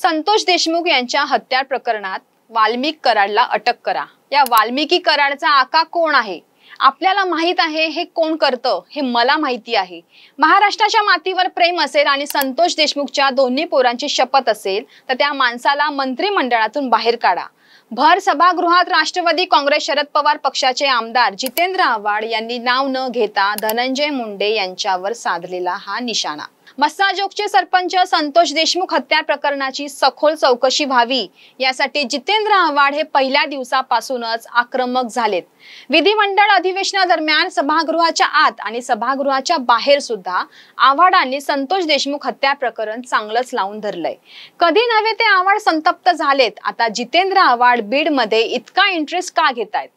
संतोष देशमुख यांच्या हत्या प्रकरणात वाल्मिक कराडला अटक करा। या वाल्मिकी कराडचा आका कोण आहे? आपल्याला माहित आहे हे कोण करतं हे मला माहिती आहे। महाराष्ट्राच्या मातीवर प्रेम असेल आणि संतोष देशमुखच्या दोन्ही पोरांची शपथ असेल तर त्या माणसाला मंत्रिमंडळातून बाहेर काढा। भर सभागृहात राष्ट्रवादी काँग्रेस शरद पवार पक्षाचे आमदार जितेंद्र आव्हाड यांनी नाव न घेता धनंजय मुंडे यांच्यावर साधलेला हा निशाणा। मस्साजोगचे सरपंच संतोष देशमुख हत्या प्रकरणाची सखोल चौकशी व्हावी यासाठी जितेंद्र आव्हाड हे पहिल्या दिवसापासूनच आक्रमक झालेत। विधिमंडळ अधिवेशनादरम्यान सभागृहाच्या आत आणि सभागृहाच्या बाहेर सुद्धा आव्हाडांनी संतोष देशमुख हत्या प्रकरण चांगलंच लावून धरलंय। कधी नव्हे ते आव्हाड संतप्त झालेत। आता जितेंद्र आव्हाड बीड मध्ये इतका इंटरेस्ट का घेतायत?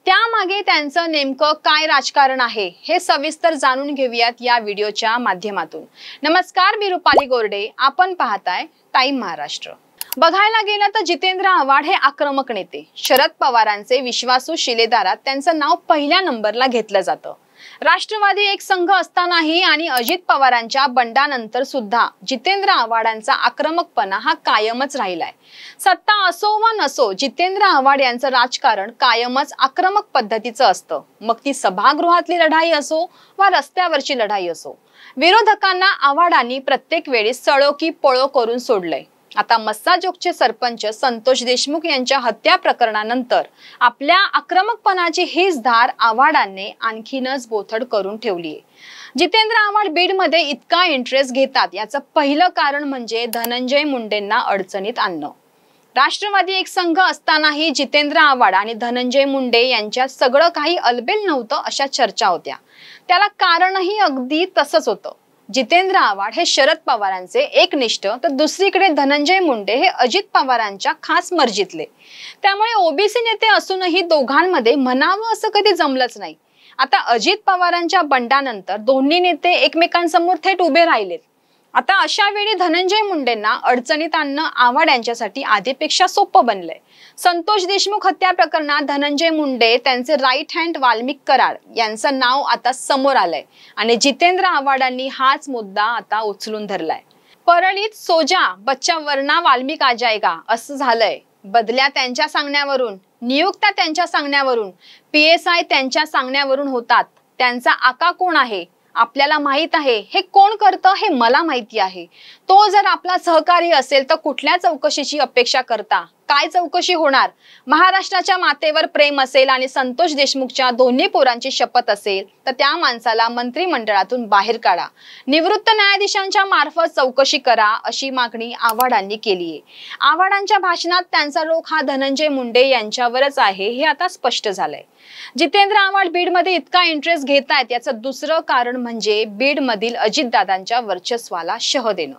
त्यामागे त्यांचं नेमकं काय राजकारण आहे हे सविस्तर जाणून घेऊयात या व्हिडिओच्या माध्यमातून। नमस्कार, मी रुपाली गोरडे, आपण पाहताय टाइम महाराष्ट्र। बघायला गेलं तर जितेंद्र आव्हाड हे आक्रमक नेते, शरद पवारांचे विश्वासू शिलेदारात त्यांचं नाव पहिल्या नंबरला घेतलं जातं। राष्ट्रवादी एक संघ असतानाही आणि अजित पवारांच्या बंडानंतर सुद्धा जितेंद्र आव्हाडांचा आक्रमकपणा हा कायमच राहिलाय। सत्ता असो वा नसो, जितेंद्र आव्हाड यांचं राजकारण कायमच आक्रमक पद्धतीचं असतं। मग ती सभागृहातली लढाई असो वा रस्त्यावरची लढाई असो, विरोधकांना आव्हाडांनी प्रत्येक वेळी सळो की पळो करून सोडलंय। आता मस्साजोगचे सरपंच संतोष देशमुख यांच्या हत्या प्रकरणानंतर आपल्या आक्रमकपणाची हीच धार आव्हाडांनी आणखीनच बोथड करून ठेवलीये। जितेंद्र आव्हाड बीड मध्ये इतका इंटरेस्ट घेतात याचं पहिलं कारण म्हणजे धनंजय मुंडेंना अडचणीत आणणं। राष्ट्रवादी एक संघ असतानाही जितेंद्र आव्हाड आणि धनंजय मुंडे यांच्यात सगळं काही अलबेल नव्हतं अशा चर्चा होत्या। त्याला कारणही अगदी तसंच होतं। जितेंद्र आव्हाड हे शरद पवारांचे एकनिष्ठ तर दुसरीकडे धनंजय मुंडे हे अजित पवारांच्या खास मर्जीतले। त्यामुळे ओबीसी नेते असूनही दोघांमध्ये म्हणावं असं कधी जमलंच नाही। आता अजित पवारांच्या बंडानंतर दोन्ही नेते एकमेकांसमोर थेट उभे राहिलेत। आता अशा वेळी धनंजय मुंडेंना अडचणीत आणणं आव्हाड यांच्यासाठी आधीपेक्षा सोपं बनलंय। संतोष देशमुख हत्या प्रकरणात धनंजय मुंडे त्यांचे राईट हँड वाल्मिक कराड यांचं नाव आता समोर आलंय आणि जितेंद्र आव्हाडांनी हाच मुद्दा आता उचलून धरलाय। परळीत सोजा बच्चा वरना वाल्मिक आ जाएगा असं झालंय। बदल्या त्यांच्या सांगण्यावरून, नियुक्त्या त्यांच्या सांगण्यावरून, PSI त्यांच्या सांगण्यावरून होतात। त्यांचा आका कोण आहे? आपल्याला माहित आहे हे कोण करतं हे मला माहिती आहे। तो जर आपला सहकारी असेल तर कुठल्या चौकशीची अपेक्षा करता? काय चौकशी होणार? महाराष्ट्राच्या मातेवर प्रेम असेल आणि संतोष देशमुखच्या दोन्ही पोरांची शपथ असेल तर त्या माणसाला मंत्रिमंडळातून बाहेर काढा। निवृत्त न्यायाधीशांच्या मार्फत चौकशी करा अशी मागणी आव्हाडांनी केली आहे। आव्हाडांच्या भाषणात त्यांचा रोख हा धनंजय मुंडे यांच्यावरच आहे हे आता स्पष्ट झालंय। जितेंद्र आव्हाड बीड मध्ये इतका इंटरेस्ट घेतायत याचं दुसरं कारण म्हणजे बीड मधील अजितदादांच्या वर्चस्वाला शह देणं।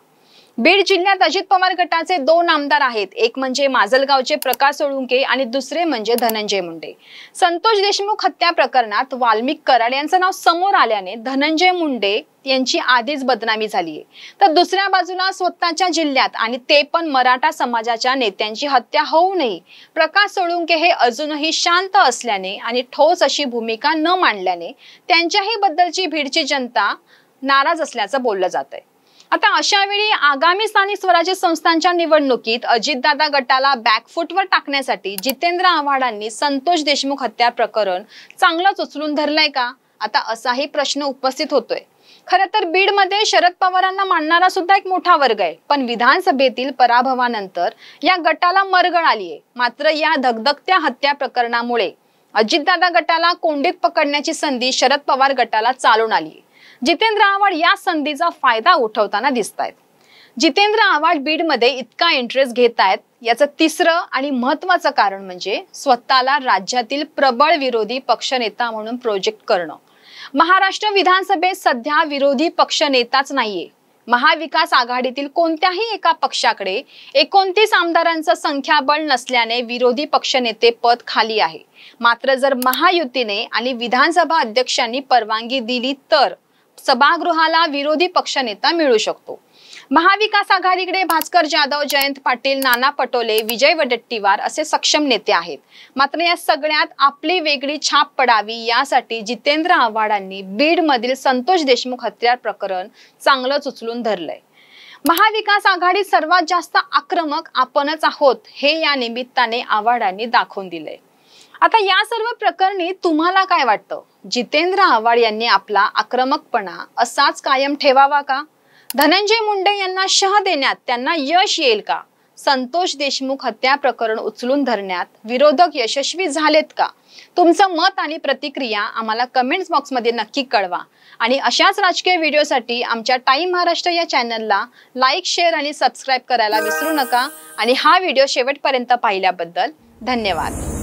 बीड जिल्ह्यात अजित पवार गटाचे दोन आमदार आहेत, एक म्हणजे माजलगावचे प्रकाश सोळुंके आणि दुसरे म्हणजे धनंजय मुंडे। संतोष देशमुख हत्या प्रकरणात वाल्मिक कराड यांचं नाव समोर आल्याने धनंजय मुंडे यांची आधीच बदनामी झालीये, तर दुसऱ्या बाजूला स्वतःच्या जिल्ह्यात आणि ते पण मराठा समाजाच्या नेत्यांची हत्या होऊनही प्रकाश सोळुंके हे अजूनही शांत असल्याने आणि ठोस अशी भूमिका न मांडल्याने त्यांच्याही बद्दलची बीडची जनता नाराज असल्याचं बोललं जातंय। आता अशा वेळी आगामी स्थानिक स्वराज्य संस्थांच्या निवडणुकीत अजितदादा गटाला बॅकफुटवर टाकण्यासाठी जितेंद्र आव्हाडांनी संतोष देशमुख हत्या प्रकरण चांगलंच उचलून धरलंय का? आता असाही प्रश्न उपस्थित होतोय। खरं तर बीड मध्ये शरद पवारांना मानणारा सुद्धा एक मोठा वर्ग आहे, पण विधानसभेतील पराभवानंतर या गटाला मरगळ आलीये। मात्र या धगधगत्या हत्या प्रकरणामुळे अजितदादा गटाला कोंडीत पकडण्याची संधी शरद पवार गटाला चालून आली। जितेंद्र आव्हाड या संधीचा फायदा उठवताना दिसतायत। जितेंद्र आव्हाड बीड मध्ये इतका इंटरेस्ट घेतायत याचं तिसरं आणि महत्वाचं कारण म्हणजे स्वतःला राज्यातील प्रबळ विरोधी पक्षनेता म्हणून प्रोजेक्ट करणं। महाराष्ट्र विधानसभेत सध्या विरोधी पक्षनेताच नाहीये। महाविकास आघाडीतील कोणत्याही एका पक्षाकडे 29 आमदारांचं संख्याबळ नसल्याने विरोधी पक्षनेते पद खाली आहे। मात्र जर महायुतीने आणि विधानसभा अध्यक्षांनी परवानगी दिली तर सभागृहाला विरोधी पक्षनेता मिळू शकतो। महाविकास आघाडीकडे भास्कर जाधव, जयंत पाटील, नाना पटोले, विजय वडेट्टीवार असे सक्षम नेते आहेत। मात्र या सगळ्यात आपली वेगळी छाप पडावी यासाठी जितेंद्र आव्हाडांनी बीड मधील संतोष देशमुख हत्या प्रकरण चांगलंच उचलून धरलंय। महाविकास आघाडी सर्वात जास्त आक्रमक आपणच आहोत हे या निमित्ताने आव्हाडांनी दाखवून दिले। आता या सर्व प्रकरणी तुम्हाला काय वाटतं? जितेंद्र आव्हाड यांनी आपला आक्रमकपणा असाच कायम ठेवावा का? धनंजय मुंडे यांना शह देण्यात त्यांना यश येईल का? संतोष देशमुख हत्या प्रकरण उचलून धरण्यात विरोधक यशस्वी झालेत का? तुमचं मत आणि प्रतिक्रिया आम्हाला कमेंट्स बॉक्समध्ये नक्की कळवा आणि अशाच राजकीय व्हिडिओसाठी आमच्या टाइम महाराष्ट्र या चॅनलला लाईक, शेअर आणि सबस्क्राईब करायला विसरू नका आणि हा व्हिडिओ शेवटपर्यंत पाहिल्याबद्दल धन्यवाद।